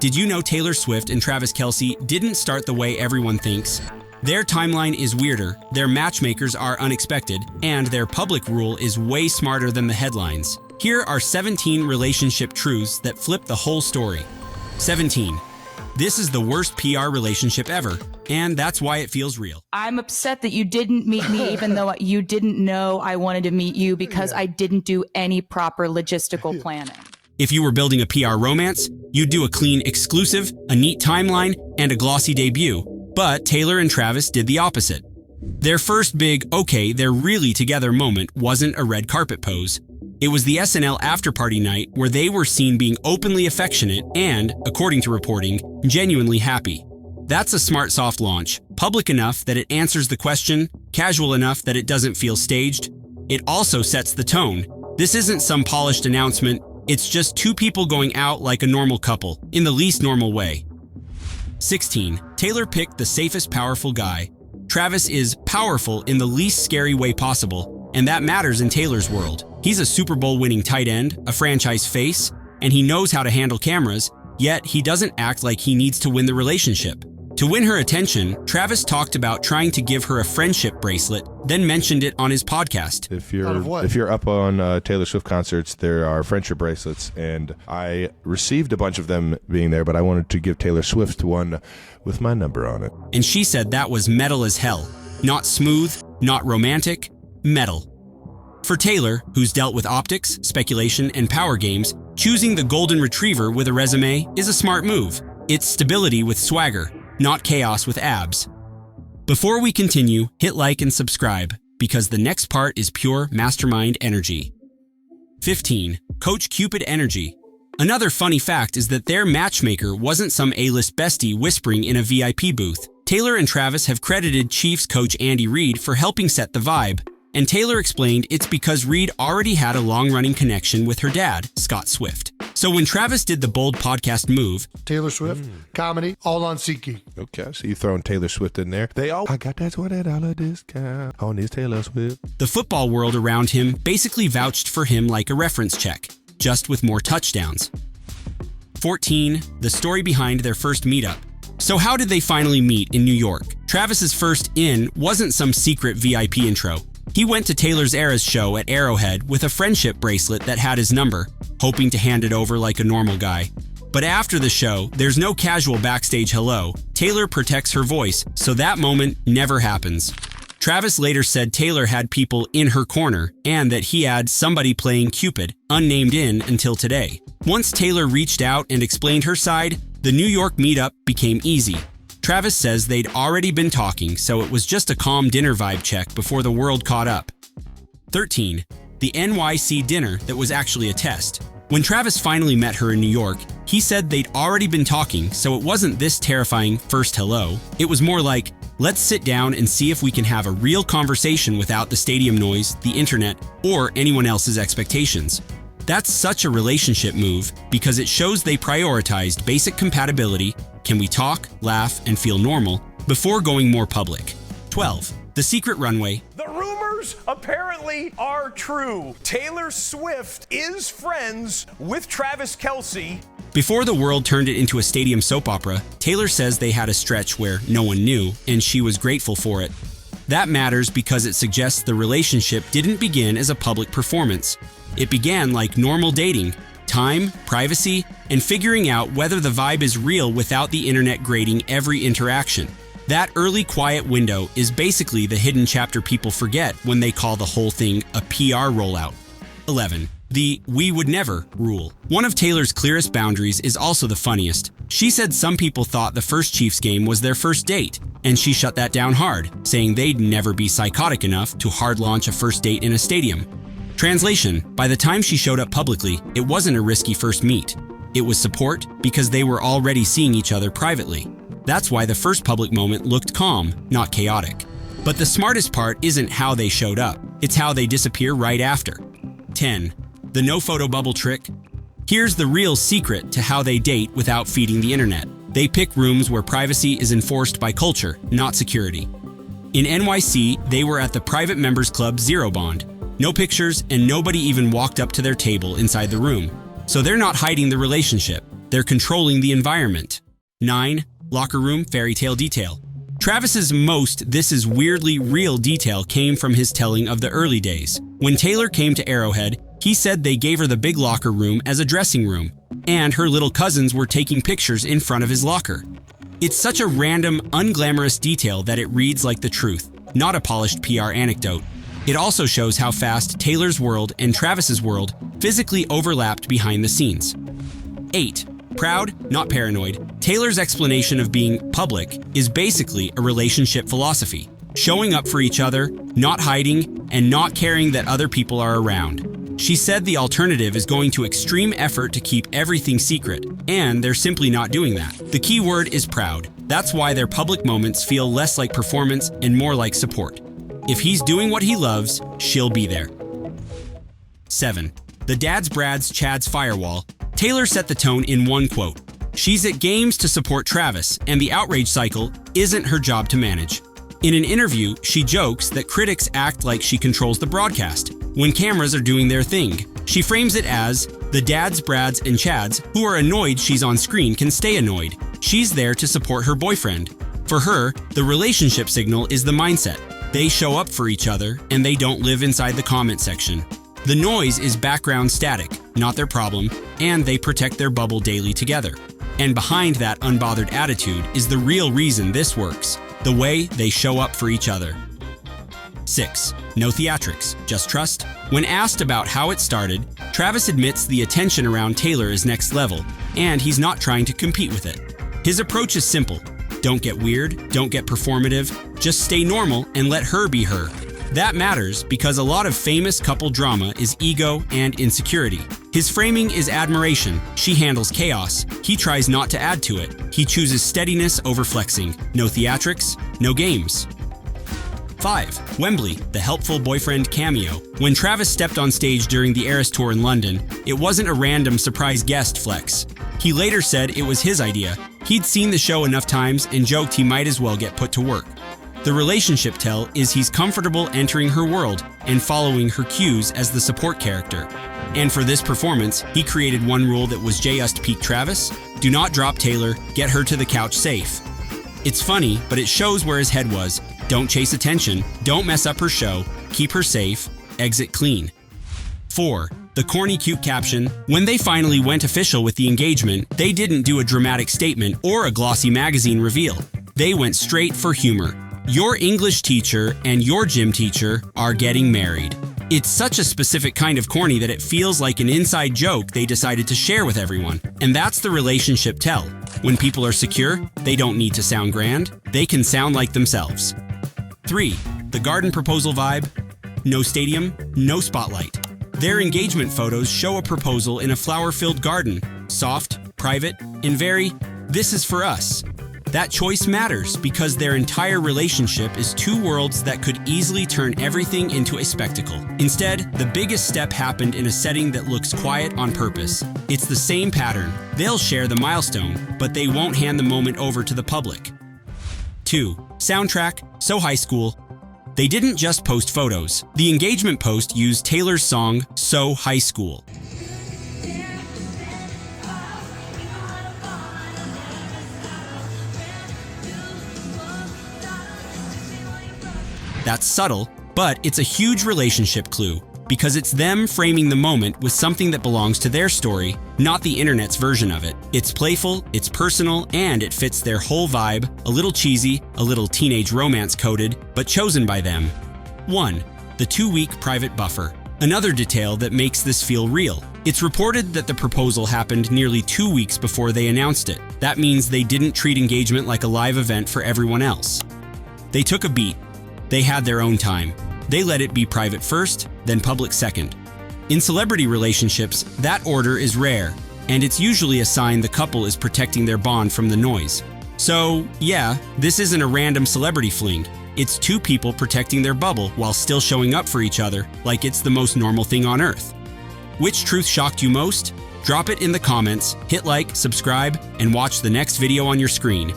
Did you know Taylor Swift and Travis Kelce didn't start the way everyone thinks? Their timeline is weirder, their matchmakers are unexpected, and their public rule is way smarter than the headlines. Here are 17 relationship truths that flip the whole story. 17. This is the worst PR relationship ever, and that's why it feels real. I'm upset that you didn't meet me even though you didn't know I wanted to meet you because I didn't do any proper logistical planning. If you were building a PR romance, you'd do a clean exclusive, a neat timeline, and a glossy debut. But Taylor and Travis did the opposite. Their first big, okay, they're really together moment wasn't a red carpet pose. It was the SNL after-party night where they were seen being openly affectionate and, according to reporting, genuinely happy. That's a smart soft launch, public enough that it answers the question, casual enough that it doesn't feel staged. It also sets the tone. This isn't some polished announcement. It's just two people going out like a normal couple, in the least normal way. 16. Taylor picked the safest powerful guy. Travis is powerful in the least scary way possible, and that matters in Taylor's world. He's a Super Bowl winning tight end, a franchise face, and he knows how to handle cameras, yet he doesn't act like he needs to win the relationship. To win her attention, Travis talked about trying to give her a friendship bracelet, then mentioned it on his podcast. If you're up on Taylor Swift concerts, there are friendship bracelets, and I received a bunch of them being there, but I wanted to give Taylor Swift one with my number on it. And she said that was metal as hell. Not smooth, not romantic, metal. For Taylor, who's dealt with optics, speculation, and power games, choosing the golden retriever with a resume is a smart move. It's stability with swagger, not chaos with abs. Before we continue, hit like and subscribe, because the next part is pure mastermind energy. 15. Coach Cupid energy. Another funny fact is that their matchmaker wasn't some A-list bestie whispering in a VIP booth. Taylor and Travis have credited Chiefs coach Andy Reid for helping set the vibe, and Taylor explained it's because Reid already had a long-running connection with her dad, Scott Swift. So when Travis did the bold podcast move, Taylor Swift, comedy, all on SeatGeek. Okay, so you throwing Taylor Swift in there. I got that $20 discount on this Taylor Swift. The football world around him basically vouched for him like a reference check, just with more touchdowns. 14. The story behind their first meetup. So how did they finally meet in New York? Travis's first in wasn't some secret VIP intro. He went to Taylor's Eras show at Arrowhead with a friendship bracelet that had his number, hoping to hand it over like a normal guy. But after the show, there's no casual backstage hello. Taylor protects her voice, so that moment never happens. Travis later said Taylor had people in her corner and that he had somebody playing Cupid, unnamed in until today. Once Taylor reached out and explained her side, the New York meetup became easy. Travis says they'd already been talking, so it was just a calm dinner vibe check before the world caught up. 13. The NYC dinner that was actually a test. When Travis finally met her in New York, he said they'd already been talking, so it wasn't this terrifying first hello. It was more like, let's sit down and see if we can have a real conversation without the stadium noise, the internet, or anyone else's expectations. That's such a relationship move because it shows they prioritized basic compatibility, can we talk, laugh, and feel normal, before going more public. 12. The secret runway. The rumors apparently are true. Taylor Swift is friends with Travis Kelce. Before the world turned it into a stadium soap opera, Taylor says they had a stretch where no one knew, and she was grateful for it. That matters because it suggests the relationship didn't begin as a public performance. It began like normal dating. Time, privacy, and figuring out whether the vibe is real without the internet grading every interaction. That early quiet window is basically the hidden chapter people forget when they call the whole thing a PR rollout. 11. The "we would never" rule. One of Taylor's clearest boundaries is also the funniest. She said some people thought the first Chiefs game was their first date, and she shut that down hard, saying they'd never be psychotic enough to hard launch a first date in a stadium. Translation, by the time she showed up publicly, it wasn't a risky first meet. It was support because they were already seeing each other privately. That's why the first public moment looked calm, not chaotic. But the smartest part isn't how they showed up, it's how they disappear right after. 10. The no photo bubble trick. Here's the real secret to how they date without feeding the internet. They pick rooms where privacy is enforced by culture, not security. In NYC, they were at the private members club Zero Bond. No pictures, and nobody even walked up to their table inside the room. So they're not hiding the relationship. They're controlling the environment. 9. Locker room fairy tale detail. Travis's most "this is weirdly real" detail came from his telling of the early days. When Taylor came to Arrowhead, he said they gave her the big locker room as a dressing room, and her little cousins were taking pictures in front of his locker. It's such a random, unglamorous detail that it reads like the truth, not a polished PR anecdote. It also shows how fast Taylor's world and Travis's world physically overlapped behind the scenes. 8. Proud, not paranoid. Taylor's explanation of being public is basically a relationship philosophy. Showing up for each other, not hiding, and not caring that other people are around. She said the alternative is going to extreme effort to keep everything secret, and they're simply not doing that. The key word is proud. That's why their public moments feel less like performance and more like support. If he's doing what he loves, she'll be there. 7. The Dads Brads Chads Firewall. Taylor set the tone in one quote. She's at games to support Travis, and the outrage cycle isn't her job to manage. In an interview, she jokes that critics act like she controls the broadcast when cameras are doing their thing. She frames it as, the dads, brads, and chads who are annoyed she's on screen can stay annoyed. She's there to support her boyfriend. For her, the relationship signal is the mindset. They show up for each other, and they don't live inside the comment section. The noise is background static, not their problem, and they protect their bubble daily together. And behind that unbothered attitude is the real reason this works, the way they show up for each other. 6. No theatrics, just trust. When asked about how it started, Travis admits the attention around Taylor is next level, and he's not trying to compete with it. His approach is simple. Don't get weird, don't get performative, just stay normal and let her be her. That matters because a lot of famous couple drama is ego and insecurity. His framing is admiration. She handles chaos. He tries not to add to it. He chooses steadiness over flexing. No theatrics, no games. 5. Wembley, the helpful boyfriend cameo. When Travis stepped on stage during the Eras Tour in London, it wasn't a random surprise guest flex. He later said it was his idea. He'd seen the show enough times and joked he might as well get put to work. The relationship tell is he's comfortable entering her world and following her cues as the support character. And for this performance, he created one rule that was just peak Travis: do not drop Taylor, get her to the couch safe. It's funny, but it shows where his head was. Don't chase attention, don't mess up her show, keep her safe, exit clean. 4. The corny cute caption. When they finally went official with the engagement, they didn't do a dramatic statement or a glossy magazine reveal. They went straight for humor. Your English teacher and your gym teacher are getting married. It's such a specific kind of corny that it feels like an inside joke they decided to share with everyone. And that's the relationship tell. When people are secure, they don't need to sound grand. They can sound like themselves. 3. The garden proposal vibe. No stadium, no spotlight. Their engagement photos show a proposal in a flower-filled garden. Soft, private, and very, this is for us. That choice matters because their entire relationship is two worlds that could easily turn everything into a spectacle. Instead, the biggest step happened in a setting that looks quiet on purpose. It's the same pattern. They'll share the milestone, but they won't hand the moment over to the public. 2. Soundtrack, So High School. They didn't just post photos. The engagement post used Taylor's song, So High School. That's subtle, but it's a huge relationship clue because it's them framing the moment with something that belongs to their story, not the internet's version of it. It's playful, it's personal, and it fits their whole vibe, a little cheesy, a little teenage romance coded, but chosen by them. 1. The 2-week private buffer. Another detail that makes this feel real. It's reported that the proposal happened nearly 2 weeks before they announced it. That means they didn't treat engagement like a live event for everyone else. They took a beat. They had their own time. They let it be private first, then public second. In celebrity relationships, that order is rare, and it's usually a sign the couple is protecting their bond from the noise. So, yeah, this isn't a random celebrity fling. It's two people protecting their bubble while still showing up for each other like it's the most normal thing on earth. Which truth shocked you most? Drop it in the comments, hit like, subscribe, and watch the next video on your screen.